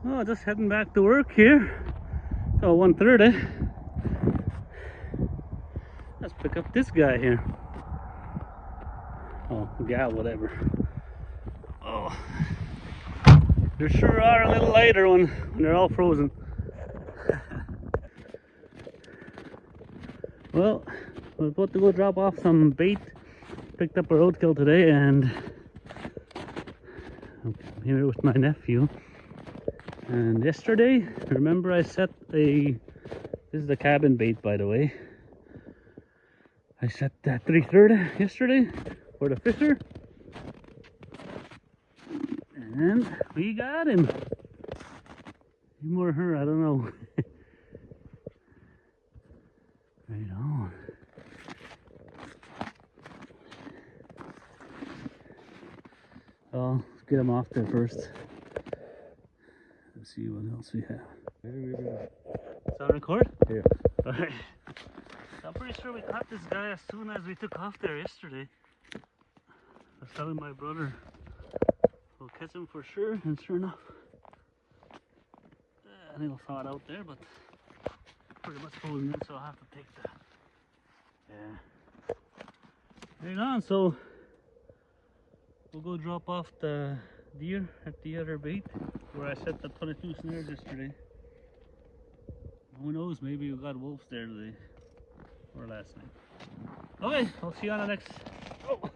Oh, just heading back to work here. So 1:30. Let's pick up this guy here. Oh, gal, whatever. Oh, they sure are a little lighter when they're all frozen. Well, we're about to go drop off some bait. Picked up a roadkill today, and I'm here with my nephew. And yesterday, remember I set this is the cabin bait, by the way. I set that 3/3 yesterday for the fisher. And we got him. Him or her, I don't know. Right on. Well, let's get him off there first. Let's see what else we have. Is that record? Yeah. Alright. I'm pretty sure we caught this guy as soon as we took off there yesterday. I was telling my brother we'll catch him for sure, and sure enough. I think I'll saw it out there, but pretty much frozen in, so I'll have to take that. Yeah. Right on, so we'll go drop off the deer at the other bait where I set the 22 snares yesterday. Who knows, maybe we got wolves there today or last night. Okay, I'll see you on the next. Oh.